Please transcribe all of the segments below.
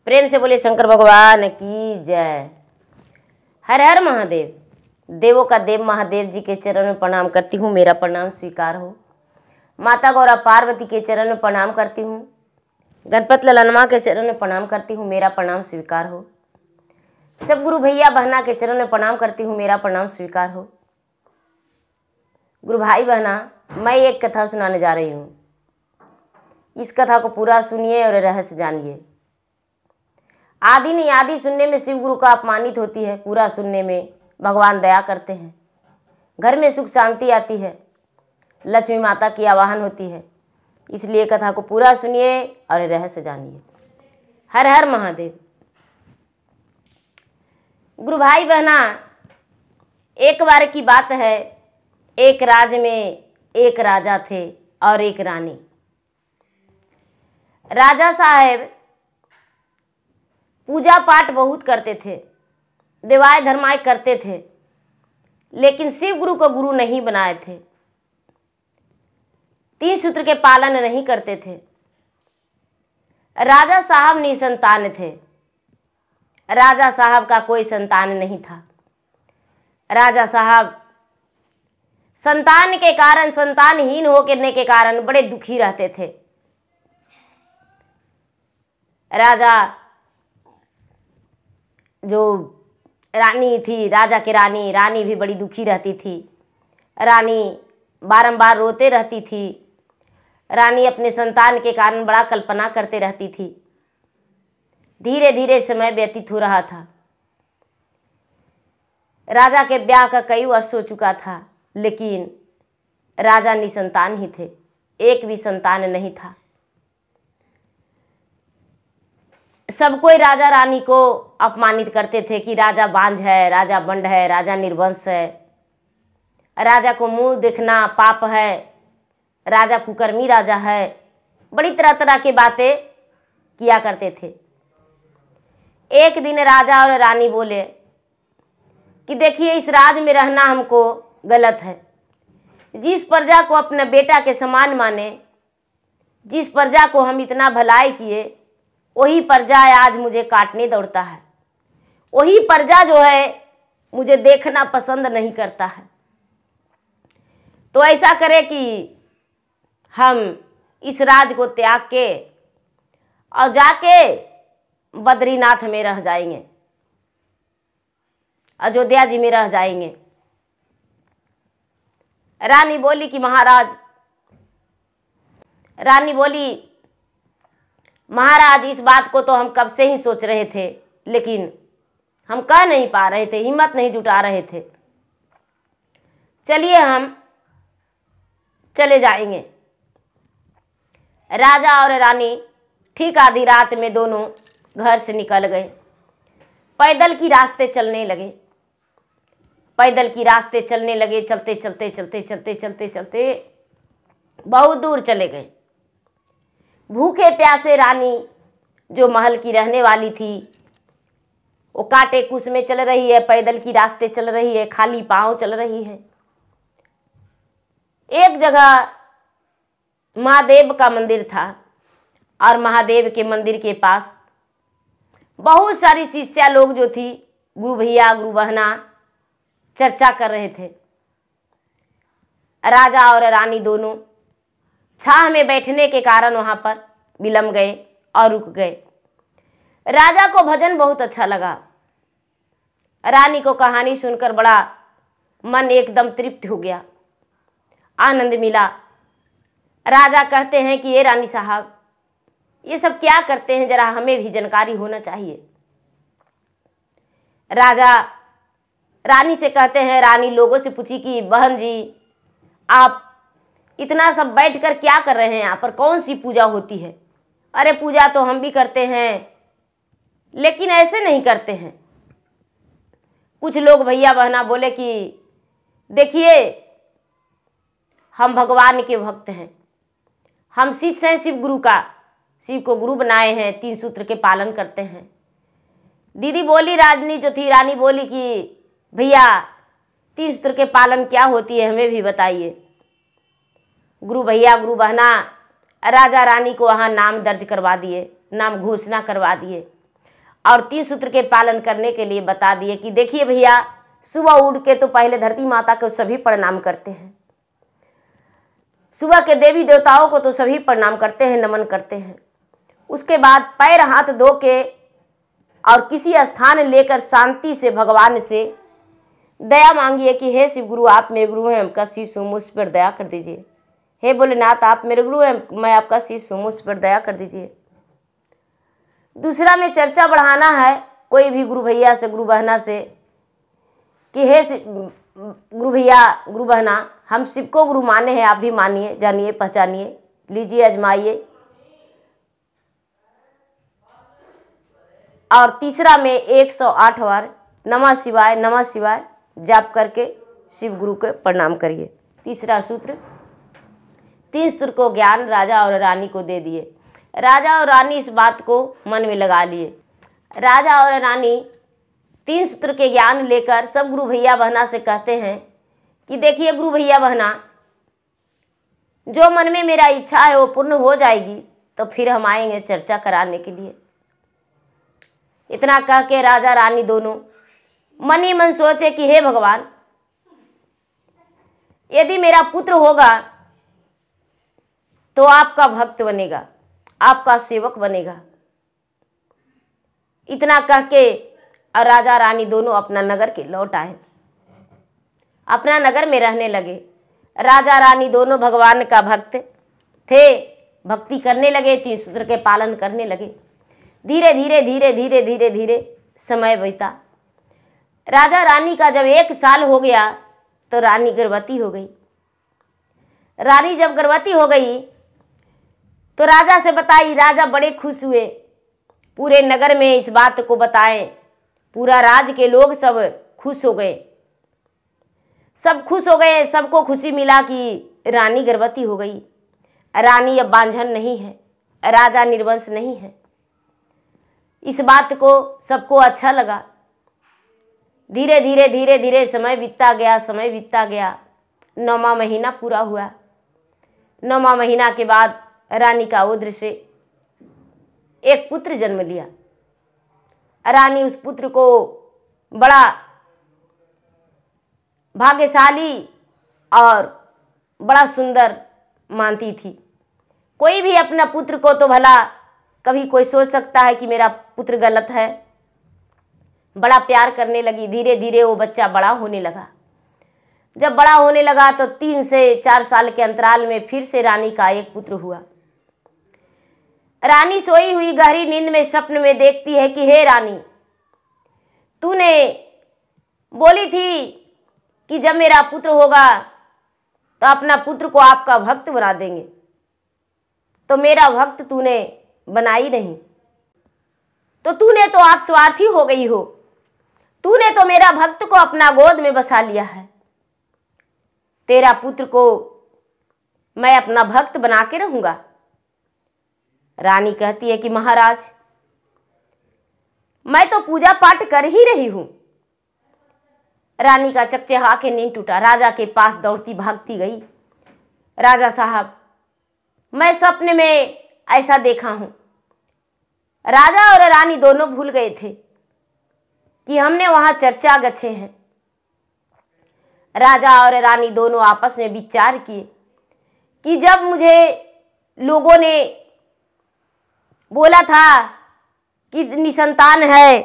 प्रेम से बोले शंकर भगवान की जय। हर हर महादेव। देवों का देव महादेव जी के चरण में प्रणाम करती हूँ, मेरा प्रणाम स्वीकार हो। माता गौरा पार्वती के चरण में प्रणाम करती हूँ, गणपत ललनमा के चरण में प्रणाम करती हूँ, मेरा प्रणाम स्वीकार हो। सब गुरु भैया बहना के चरण में प्रणाम करती हूँ, मेरा प्रणाम स्वीकार हो। गुरु भाई बहना, मैं एक कथा सुनाने जा रही हूँ। इस कथा को पूरा सुनिए और रहस्य जानिए। आदि नहीं आदि सुनने में शिव गुरु का अपमानित होती है, पूरा सुनने में भगवान दया करते हैं। घर में सुख शांति आती है, लक्ष्मी माता की आवाहन होती है। इसलिए कथा को पूरा सुनिए और रहस्य जानिए। हर हर महादेव। गुरु भाई बहना, एक बार की बात है, एक राज्य में एक राजा थे और एक रानी। राजा साहब पूजा पाठ बहुत करते थे, देवाय धर्माय करते थे, लेकिन शिव गुरु को गुरु नहीं बनाए थे। 3 सूत्र के पालन नहीं करते थे। राजा साहब निसंतान थे। राजा साहब का कोई संतान नहीं था। राजा साहब संतान के कारण, संतानहीन होने के कारण बड़े दुखी रहते थे। राजा जो रानी थी, राजा की रानी भी बड़ी दुखी रहती थी। रानी बारंबार रोते रहती थी। रानी अपने संतान के कारण बड़ा कल्पना करते रहती थी। धीरे धीरे समय व्यतीत हो रहा था। राजा के ब्याह का कई वर्ष हो चुका था, लेकिन राजा निसंतान ही थे, एक भी संतान नहीं था। सब कोई राजा रानी को अपमानित करते थे कि राजा बांझ है, राजा बंड है, राजा निर्वंश है, राजा को मुंह देखना पाप है, राजा कुकर्मी राजा है। बड़ी तरह तरह की बातें किया करते थे। एक दिन राजा और रानी बोले कि देखिए, इस राज में रहना हमको गलत है। जिस प्रजा को अपने बेटा के समान माने, जिस प्रजा को हम इतना भलाई किए, वही प्रजा आज मुझे काटने दौड़ता है। वही प्रजा जो है मुझे देखना पसंद नहीं करता है। तो ऐसा करें कि हम इस राज को त्याग के और जाके बद्रीनाथ में रह जाएंगे, अयोध्या जी में रह जाएंगे। रानी बोली कि महाराज इस बात को तो हम कब से ही सोच रहे थे, लेकिन हम कह नहीं पा रहे थे, हिम्मत नहीं जुटा रहे थे। चलिए हम चले जाएंगे। राजा और रानी ठीक आधी रात में दोनों घर से निकल गए। पैदल की रास्ते चलने लगे। पैदल की रास्ते चलने लगे। चलते चलते चलते चलते चलते चलते बहुत दूर चले गए। भूखे प्यासे रानी जो महल की रहने वाली थी, वो कांटे कुश में चल रही है, पैदल की रास्ते चल रही है, खाली पांव चल रही है। एक जगह महादेव का मंदिर था और महादेव के मंदिर के पास बहुत सारी शिष्या लोग जो थी, गुरु भैया गुरु बहना, चर्चा कर रहे थे। राजा और रानी दोनों छाह में बैठने के कारण वहां पर विलंब गए और रुक गए। राजा को भजन बहुत अच्छा लगा। रानी को कहानी सुनकर बड़ा मन एकदम तृप्त हो गया, आनंद मिला। राजा कहते हैं कि ये रानी साहब, ये सब क्या करते हैं, जरा हमें भी जानकारी होना चाहिए। राजा रानी से कहते हैं, रानी लोगों से पूछी कि बहन जी, आप इतना सब बैठकर क्या कर रहे हैं, यहाँ पर कौन सी पूजा होती है? अरे पूजा तो हम भी करते हैं, लेकिन ऐसे नहीं करते हैं। कुछ लोग भैया बहना बोले कि देखिए, हम भगवान के भक्त हैं, हम शिष्य हैं शिव गुरु का, शिव को गुरु बनाए हैं, 3 सूत्र के पालन करते हैं। दीदी बोली, रानी जो थी, रानी बोली कि भैया 3 सूत्र के पालन क्या होती है, हमें भी बताइए। गुरु भैया गुरु बहना राजा रानी को वहाँ नाम दर्ज करवा दिए, नाम घोषणा करवा दिए। और 3 सूत्र के पालन करने के लिए बता दिए कि देखिए भैया, सुबह उठ के तो पहले धरती माता को सभी प्रणाम करते हैं, सुबह के देवी देवताओं को तो सभी प्रणाम करते हैं, नमन करते हैं। उसके बाद पैर हाथ धो के और किसी स्थान लेकर शांति से भगवान से दया मांगिए कि हे शिव गुरु, आप मेरे गुरु हैं, आपका शीश हूँ, मुझ पर दया कर दीजिए। हे भोलेनाथ, आप मेरे गुरु हैं, मैं आपका शीश हूँ, मुझ पर दया कर दीजिए। दूसरा में चर्चा बढ़ाना है कोई भी गुरु भैया से, गुरु बहना से कि हे गुरु भैया, गुरु बहना, हम शिव को गुरु माने हैं, आप भी मानिए, जानिए, पहचानिए, लीजिए, आजमाइए। और तीसरा में 108 बार नमः शिवाय नमः शिवाय जाप करके शिव गुरु को प्रणाम करिए। तीसरा सूत्र, 3 सूत्र को ज्ञान राजा और रानी को दे दिए। राजा और रानी इस बात को मन में लगा लिए। राजा और रानी 3 सूत्र के ज्ञान लेकर सब गुरु भैया बहना से कहते हैं कि देखिए गुरु भैया बहना, जो मन में मेरा इच्छा है वो पूर्ण हो जाएगी तो फिर हम आएंगे चर्चा कराने के लिए। इतना कह के राजा रानी दोनों मन ही मन सोचे कि हे भगवान, यदि मेरा पुत्र होगा तो आपका भक्त बनेगा, आपका सेवक बनेगा। इतना कह के और राजा रानी दोनों अपना नगर के लौट आए, अपना नगर में रहने लगे। राजा रानी दोनों भगवान का भक्त थे, भक्ति करने लगे, 3 सूत्र के पालन करने लगे। धीरे धीरे धीरे धीरे धीरे धीरे समय बीता। राजा रानी का जब 1 साल हो गया तो रानी गर्भवती हो गई। रानी जब गर्भवती हो गई तो राजा से बताई। राजा बड़े खुश हुए, पूरे नगर में इस बात को बताएं, पूरा राज्य के लोग सब खुश हो गए, सब खुश हो गए। सबको खुशी मिला कि रानी गर्भवती हो गई, रानी अब बांझन नहीं है, राजा निर्वंश नहीं है। इस बात को सबको अच्छा लगा। धीरे धीरे धीरे धीरे समय बीतता गया, समय बीतता गया। 9वां महीना पूरा हुआ। 9वां महीना के बाद रानी का उदर से एक पुत्र जन्म लिया। रानी उस पुत्र को बड़ा भाग्यशाली और बड़ा सुंदर मानती थी। कोई भी अपना पुत्र को तो भला कभी कोई सोच सकता है कि मेरा पुत्र गलत है, बड़ा प्यार करने लगी। धीरे धीरे वो बच्चा बड़ा होने लगा। जब बड़ा होने लगा तो 3 से 4 साल के अंतराल में फिर से रानी का एक पुत्र हुआ। रानी सोई हुई गहरी नींद में स्वप्न में देखती है कि हे रानी, तूने बोली थी कि जब मेरा पुत्र होगा तो अपना पुत्र को आपका भक्त बना देंगे, तो मेरा भक्त तूने बनाई नहीं, तो तूने तो आप स्वार्थी हो गई हो, तूने तो मेरा भक्त को अपना गोद में बसा लिया है। तेरा पुत्र को मैं अपना भक्त बना के रहूंगा। रानी कहती है कि महाराज, मैं तो पूजा पाठ कर ही रही हूं। रानी का चकचहा के नींद टूटा। राजा के पास दौड़ती भागती गई। राजा साहब, मैं सपने में ऐसा देखा हूं। राजा और रानी दोनों भूल गए थे कि हमने वहां चर्चा गछे हैं। राजा और रानी दोनों आपस में विचार किए कि जब मुझे लोगों ने बोला था कि निसंतान है,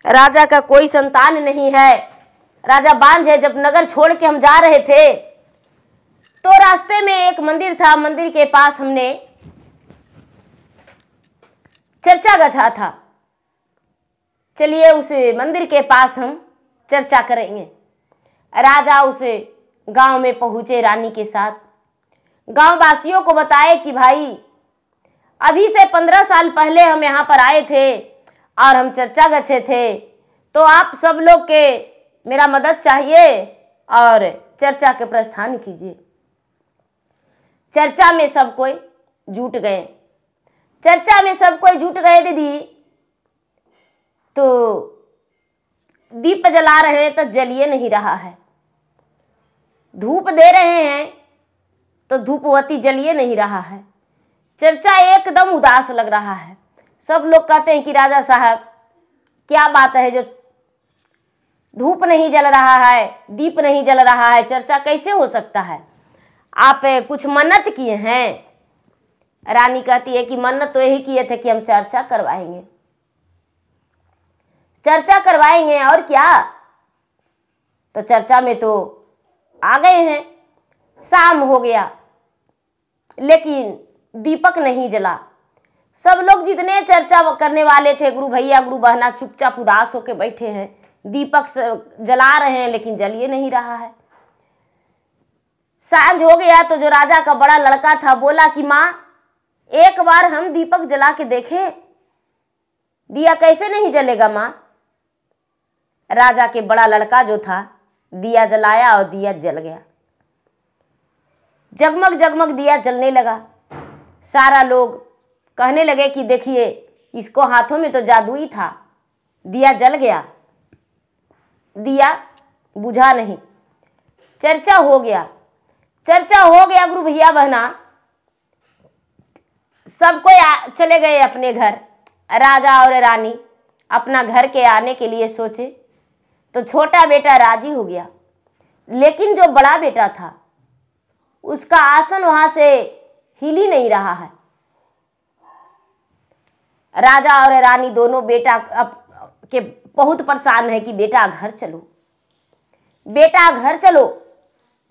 राजा का कोई संतान नहीं है, राजा बांझ है, जब नगर छोड़ के हम जा रहे थे तो रास्ते में एक मंदिर था। मंदिर के पास हमने चर्चा गछा था। चलिए उस मंदिर के पास हम चर्चा करेंगे। राजा उस गांव में पहुंचे रानी के साथ। गांव वासियों को बताए कि भाई, अभी से 15 साल पहले हम यहाँ पर आए थे और हम चर्चा गछे थे, तो आप सब लोग के मेरा मदद चाहिए और चर्चा के प्रस्थान कीजिए। चर्चा में सब कोई जुट गए। चर्चा में सब कोई जुट गए दीदी, तो दीप जला रहे हैं तो जलिए नहीं रहा है, धूप दे रहे हैं तो धूपवती जलिए नहीं रहा है। चर्चा एकदम उदास लग रहा है। सब लोग कहते हैं कि राजा साहब, क्या बात है जो धूप नहीं जल रहा है, दीप नहीं जल रहा है, चर्चा कैसे हो सकता है? आप कुछ मन्नत किए हैं? रानी कहती है कि मन्नत तो यही किए थे कि हम चर्चा करवाएंगे, चर्चा करवाएंगे और क्या। तो चर्चा में तो आ गए हैं। शाम हो गया लेकिन दीपक नहीं जला। सब लोग जितने चर्चा करने वाले थे, गुरु भैया गुरु बहना, चुपचाप उदास होकर बैठे हैं। दीपक जला रहे हैं लेकिन जल ही नहीं रहा है। सांझ हो गया तो जो राजा का बड़ा लड़का था बोला कि माँ एक बार हम दीपक जला के देखें, दिया कैसे नहीं जलेगा माँ। राजा के बड़ा लड़का जो था दिया जलाया और दिया जल गया। जगमग जगमग दिया जलने लगा। सारा लोग कहने लगे कि देखिए इसको हाथों में तो जादू ही था, दिया जल गया, दिया बुझा नहीं। चर्चा हो गया, चर्चा हो गया गुरु भैया बहना। सब कोई चले गए अपने घर। राजा और रानी अपना घर के आने के लिए सोचे तो छोटा बेटा राजी हो गया, लेकिन जो बड़ा बेटा था उसका आसन वहां से हिल ही नहीं रहा है। राजा और रानी दोनों बेटा के बहुत परेशान है कि बेटा घर चलो, बेटा घर चलो,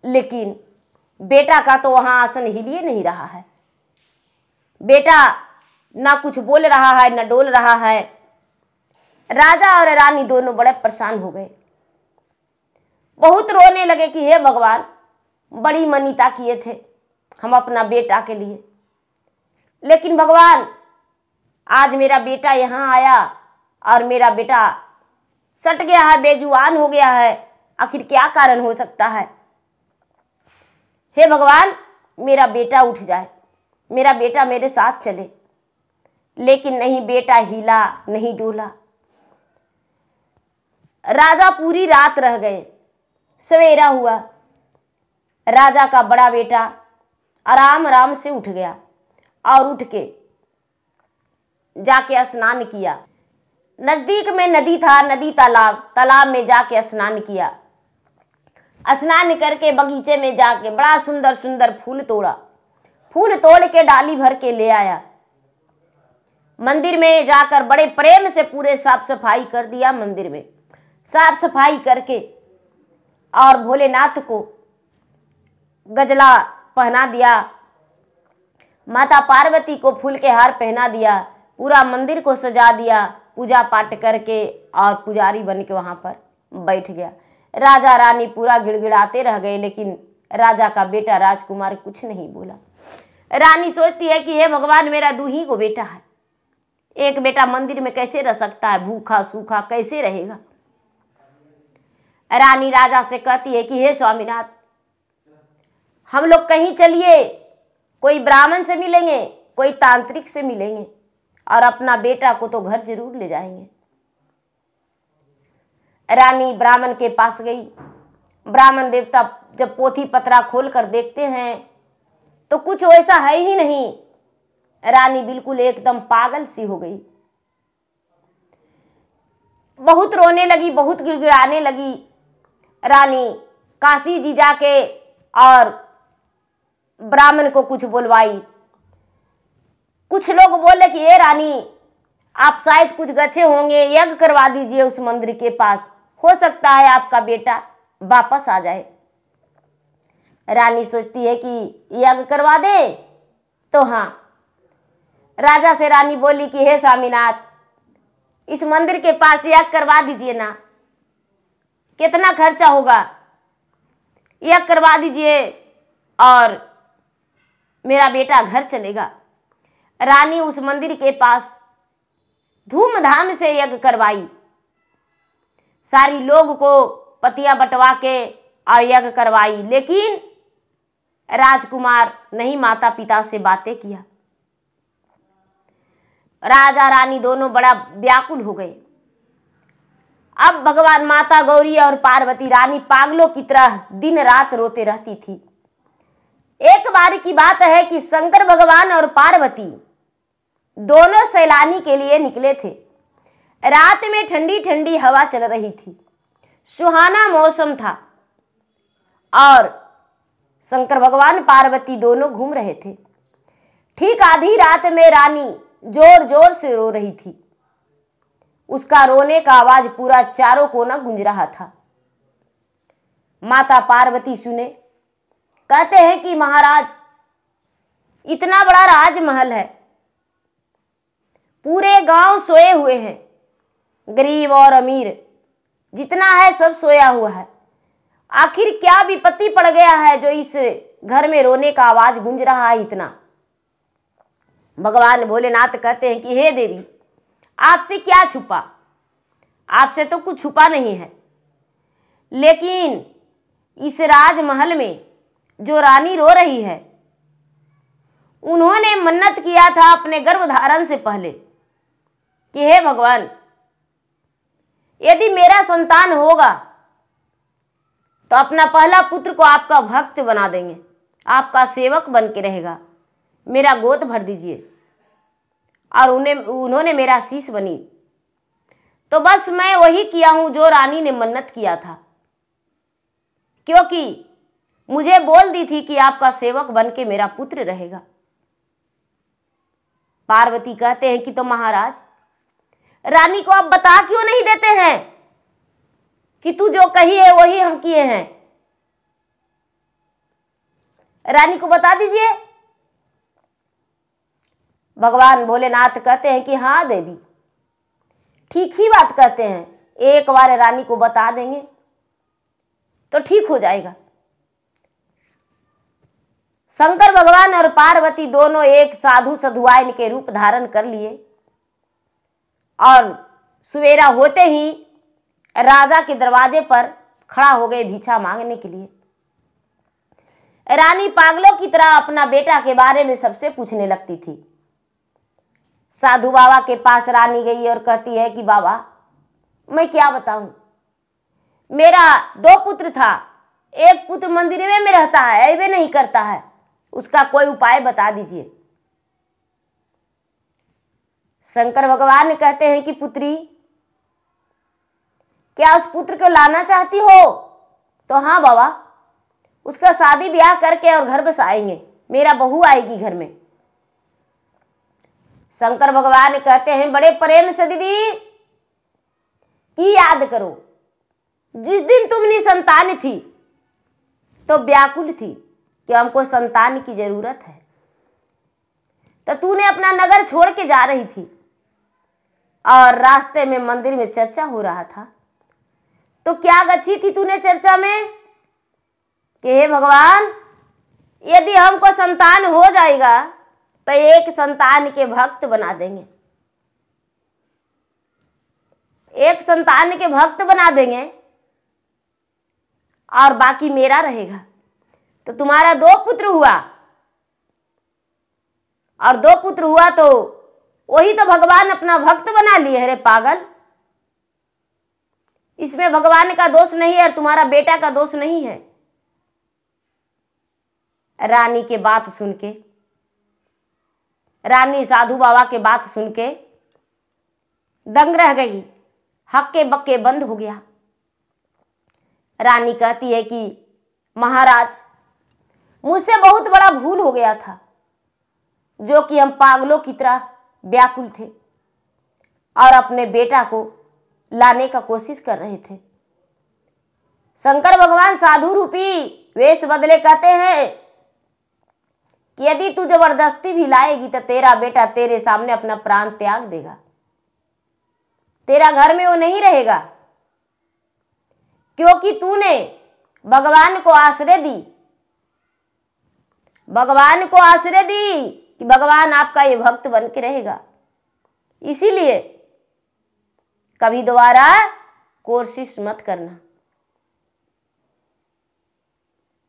लेकिन बेटा का तो वहां आसन हिल ही नहीं रहा है। बेटा ना कुछ बोल रहा है ना डोल रहा है। राजा और रानी दोनों बड़े परेशान हो गए, बहुत रोने लगे कि हे भगवान, बड़ी मनीता किए थे हम अपना बेटा के लिए, लेकिन भगवान आज मेरा बेटा यहाँ आया और मेरा बेटा सट गया है, बेजुबान हो गया है। आखिर क्या कारण हो सकता है? हे भगवान मेरा बेटा उठ जाए, मेरा बेटा मेरे साथ चले। लेकिन नहीं, बेटा हिला नहीं डोला। राजा पूरी रात रह गए। सवेरा हुआ, राजा का बड़ा बेटा आराम आराम से उठ गया और उठ के जाके स्नान किया। नजदीक में नदी था, नदी तालाब में जाके स्नान किया। स्नान करके बगीचे में जाके बड़ा सुंदर सुंदर फूल तोड़ा, फूल तोड़ के डाली भर के ले आया। मंदिर में जाकर बड़े प्रेम से पूरे साफ सफाई कर दिया। मंदिर में साफ सफाई करके और भोलेनाथ को गजला पहना दिया, माता पार्वती को फूल के हार पहना दिया, पूरा मंदिर को सजा दिया, पूजा पाठ करके और पुजारी बन के वहां पर बैठ गया। राजा रानी पूरा गिड़गिड़ाते रह गए, लेकिन राजा का बेटा राजकुमार कुछ नहीं बोला। रानी सोचती है कि हे भगवान, मेरा दूही को बेटा है, एक बेटा मंदिर में कैसे रह सकता है, भूखा सूखा कैसे रहेगा। रानी राजा से कहती है कि हे स्वामीनाथ, हम लोग कहीं चलिए, कोई ब्राह्मण से मिलेंगे, कोई तांत्रिक से मिलेंगे और अपना बेटा को तो घर जरूर ले जाएंगे। रानी ब्राह्मण के पास गई। ब्राह्मण देवता जब पोथी पत्रा खोल कर देखते हैं तो कुछ वैसा है ही नहीं। रानी बिल्कुल एकदम पागल सी हो गई, बहुत रोने लगी, बहुत गिड़गिड़ाने लगी। रानी काशी जी जाके और ब्राह्मण को कुछ बुलवाई। कुछ लोग बोले कि ये रानी, आप शायद कुछ गच्छे होंगे, यज्ञ करवा दीजिए उस मंदिर के पास, हो सकता है आपका बेटा वापस आ जाए। रानी सोचती है कि यज्ञ करवा दे तो हाँ। राजा से रानी बोली कि हे स्वामीनाथ, इस मंदिर के पास यज्ञ करवा दीजिए ना, कितना खर्चा होगा, यज्ञ करवा दीजिए और मेरा बेटा घर चलेगा। रानी उस मंदिर के पास धूमधाम से यज्ञ करवाई, सारी लोग को पतियां बंटवा के और यज्ञ करवाई, लेकिन राजकुमार नहीं माता पिता से बातें किया। राजा रानी दोनों बड़ा व्याकुल हो गए। अब भगवान माता गौरी और पार्वती रानी पागलों की तरह दिन रात रोते रहती थी। एक बार की बात है कि शंकर भगवान और पार्वती दोनों सैलानी के लिए निकले थे। रात में ठंडी ठंडी हवा चल रही थी, सुहाना मौसम था और शंकर भगवान पार्वती दोनों घूम रहे थे। ठीक आधी रात में रानी जोर जोर से रो रही थी। उसका रोने का आवाज पूरा चारों कोना गूंज रहा था। माता पार्वती सुने, कहते हैं कि महाराज, इतना बड़ा राजमहल है, पूरे गांव सोए हुए हैं, गरीब और अमीर जितना है सब सोया हुआ है। आखिर क्या विपत्ति पड़ गया है जो इस घर में रोने का आवाज गूंज रहा है इतना। भगवान भोलेनाथ कहते हैं कि हे देवी, आपसे क्या छुपा, आपसे तो कुछ छुपा नहीं है, लेकिन इस राजमहल में जो रानी रो रही है, उन्होंने मन्नत किया था अपने गर्भधारण से पहले कि हे भगवान, यदि मेरा संतान होगा तो अपना पहला पुत्र को आपका भक्त बना देंगे, आपका सेवक बन के रहेगा, मेरा गोद भर दीजिए। और उन्होंने मेरा शीश बनी। तो बस मैं वही किया हूं जो रानी ने मन्नत किया था, क्योंकि मुझे बोल दी थी कि आपका सेवक बन के मेरा पुत्र रहेगा। पार्वती कहते हैं कि तो महाराज, रानी को आप बता क्यों नहीं देते हैं कि तू जो कही है वही हम किए हैं? रानी को बता दीजिए। भगवान भोलेनाथ कहते हैं कि हाँ देवी, ठीक ही बात कहते हैं, एक बार रानी को बता देंगे तो ठीक हो जाएगा। शंकर भगवान और पार्वती दोनों एक साधु साधुआइन के रूप धारण कर लिए और सवेरा होते ही राजा के दरवाजे पर खड़ा हो गए भिक्षा मांगने के लिए। रानी पागलों की तरह अपना बेटा के बारे में सबसे पूछने लगती थी। साधु बाबा के पास रानी गई और कहती है कि बाबा, मैं क्या बताऊं, मेरा 2 पुत्र था, एक पुत्र मंदिर में रहता है, ऐवे नहीं करता है, उसका कोई उपाय बता दीजिए। शंकर भगवान कहते हैं कि पुत्री, क्या उस पुत्र को लाना चाहती हो? तो हाँ बाबा, उसका शादी ब्याह करके और घर बसाएंगे, मेरा बहू आएगी घर में। शंकर भगवान कहते हैं बड़े प्रेम से, दीदी की याद करो, जिस दिन तुम निसंतान थी तो व्याकुल थी कि हमको संतान की जरूरत है, तो तूने अपना नगर छोड़ के जा रही थी और रास्ते में मंदिर में चर्चा हो रहा था, तो क्या गच्छी थी तूने चर्चा में कि हे भगवान, यदि हमको संतान हो जाएगा तो एक संतान के भक्त बना देंगे, एक संतान के भक्त बना देंगे और बाकी मेरा रहेगा। तो तुम्हारा 2 पुत्र हुआ और 2 पुत्र हुआ तो वही तो भगवान अपना भक्त बना लिए। अरे पागल, इसमें भगवान का दोष नहीं है और तुम्हारा बेटा का दोष नहीं है। रानी के बात सुन के, रानी साधु बाबा के बात सुन के दंग रह गई, हक्के बक्के बंद हो गया। रानी कहती है कि महाराज, मुझसे बहुत बड़ा भूल हो गया था, जो कि हम पागलों की तरह व्याकुल थे और अपने बेटा को लाने का कोशिश कर रहे थे। शंकर भगवान साधु रूपी वेश बदले कहते हैं कि यदि तू जबरदस्ती भी लाएगी तो तेरा बेटा तेरे सामने अपना प्राण त्याग देगा, तेरा घर में वो नहीं रहेगा, क्योंकि तूने भगवान को आश्रय दी, भगवान को आश्रय दी कि भगवान आपका ये भक्त बन के रहेगा। इसीलिए कभी दोबारा कोशिश मत करना।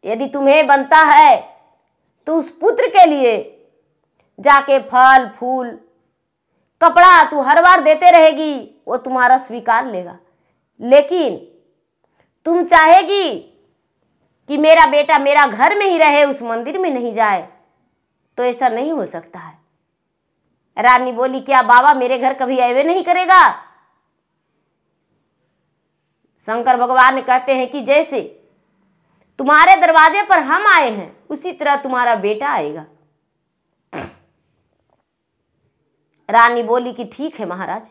यदि तुम्हें बनता है तो उस पुत्र के लिए जाके फल फूल कपड़ा तू हर बार देते रहेगी, वो तुम्हारा स्वीकार लेगा। लेकिन तुम चाहेगी कि मेरा बेटा मेरा घर में ही रहे, उस मंदिर में नहीं जाए, तो ऐसा नहीं हो सकता है। रानी बोली, क्या बाबा मेरे घर कभी ऐवे नहीं करेगा? शंकर भगवान कहते हैं कि जैसे तुम्हारे दरवाजे पर हम आए हैं उसी तरह तुम्हारा बेटा आएगा। रानी बोली कि ठीक है महाराज।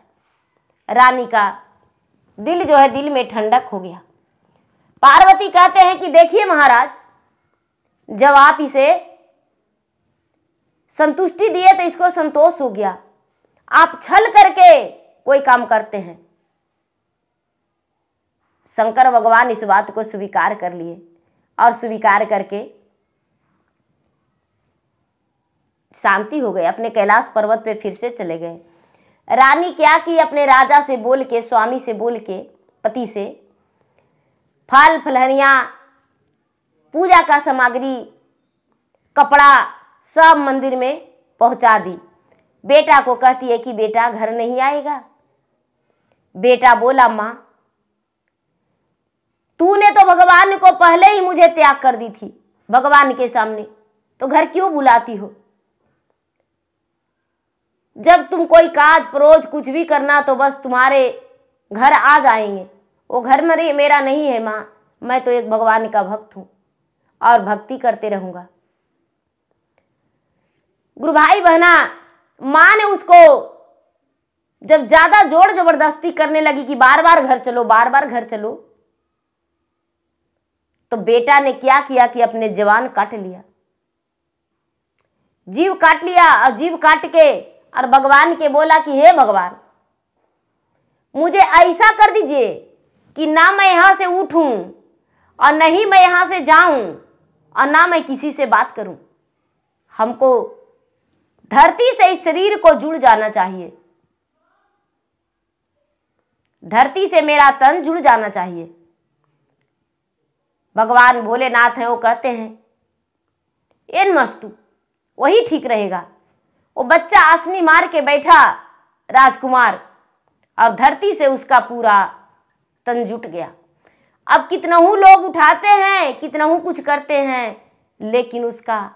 रानी का दिल जो है दिल में ठंडक हो गया। पार्वती कहते हैं कि देखिए महाराज, जब आप इसे संतुष्टि दिए तो इसको संतोष हो गया। आप छल करके कोई काम करते हैं। शंकर भगवान इस बात को स्वीकार कर लिए और स्वीकार करके शांति हो गए, अपने कैलाश पर्वत पे फिर से चले गए। रानी क्या की, अपने राजा से बोल के, स्वामी से बोल के, पति से फल फलहरियां, पूजा का सामग्री, कपड़ा सब मंदिर में पहुंचा दी। बेटा को कहती है कि बेटा घर नहीं आएगा। बेटा बोला मां, तूने तो भगवान को पहले ही मुझे त्याग कर दी थी भगवान के सामने, तो घर क्यों बुलाती हो? जब तुम कोई काज परोज कुछ भी करना तो बस तुम्हारे घर आ जाएंगे। वो घर मेरा नहीं है माँ, मैं तो एक भगवान का भक्त हूँ और भक्ति करते रहूंगा। गुरु भाई बहना, माँ ने उसको जब ज्यादा जोर जबरदस्ती करने लगी कि बार बार घर चलो, बार बार घर चलो, तो बेटा ने क्या किया कि अपने जवान काट लिया, जीव काट लिया। और जीव काट के और भगवान के बोला कि हे भगवान, मुझे ऐसा कर दीजिए कि ना मैं यहां से उठूं और नहीं मैं यहां से जाऊं और ना मैं किसी से बात करूं। हमको धरती से इस शरीर को जुड़ जाना चाहिए, धरती से मेरा तन जुड़ जाना चाहिए। भगवान भोलेनाथ हैं, वो कहते हैं एन मस्तु, वही ठीक रहेगा। वो बच्चा आसनी मार के बैठा राजकुमार, और धरती से उसका पूरा तन जुट गया। अब कितनहू लोग उठाते हैं, कितनहू कुछ करते हैं, लेकिन उसका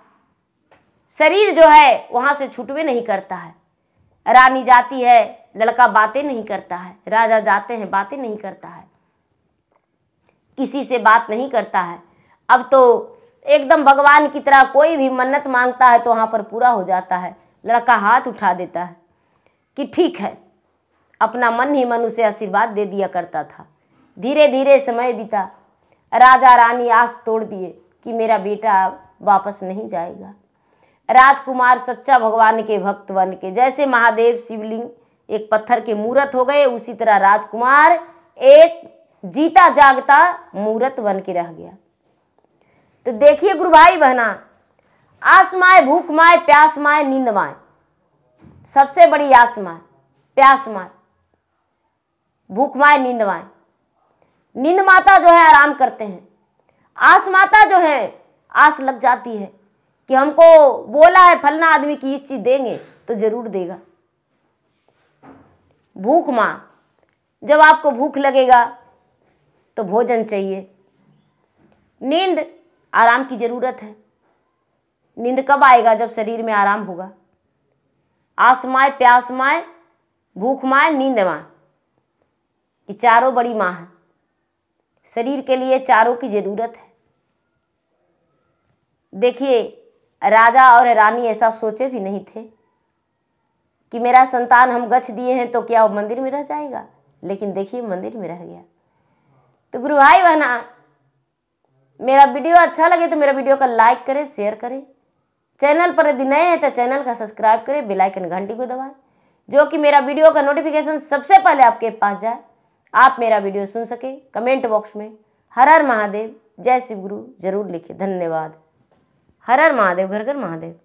शरीर जो है वहां से छूटवे नहीं करता है। रानी जाती है, लड़का बातें नहीं करता है। राजा जाते हैं, बातें नहीं करता है, किसी से बात नहीं करता है। अब तो एकदम भगवान की तरह कोई भी मन्नत मांगता है तो वहां पर पूरा हो जाता है। लड़का हाथ उठा देता है कि ठीक है, अपना मन ही मन उसे आशीर्वाद दे दिया करता था। धीरे धीरे समय बीता। राजा रानी आस तोड़ दिए कि मेरा बेटा वापस नहीं जाएगा। राजकुमार सच्चा भगवान के भक्त बन के, जैसे महादेव शिवलिंग एक पत्थर के मूर्त हो गए, उसी तरह राजकुमार एक जीता जागता मूर्त बन के रह गया। तो देखिए गुरु भाई बहना, आस माए, भूख माए, प्यास माए, नींद माए। सबसे बड़ी आस माए, प्यास माए, भूख माए, नींद माए। नींद माता जो है आराम करते हैं, आस माता जो है आस लग जाती है कि हमको बोला है फलना आदमी की इस चीज देंगे तो जरूर देगा। भूख मां, जब आपको भूख लगेगा तो भोजन चाहिए। नींद, आराम की जरूरत है। नींद कब आएगा? जब शरीर में आराम होगा। आस माए, प्यास माए, भूख माए, नींद माए, ये चारों बड़ी माँ है। शरीर के लिए चारों की जरूरत है। देखिए, राजा और रानी ऐसा सोचे भी नहीं थे कि मेरा संतान हम गच्छ दिए हैं तो क्या वो मंदिर में रह जाएगा, लेकिन देखिए मंदिर में रह गया। तो गुरु भाई बहना, मेरा वीडियो अच्छा लगे तो मेरा वीडियो का लाइक करें, शेयर करें। चैनल पर यदि नए हैं तो चैनल का सब्सक्राइब करें, बेल आइकन घंटी को दबाएं, जो कि मेरा वीडियो का नोटिफिकेशन सबसे पहले आपके पास जाए, आप मेरा वीडियो सुन सके। कमेंट बॉक्स में हर हर महादेव, जय शिव गुरु जरूर लिखें। धन्यवाद। हर हर महादेव, घर घर महादेव।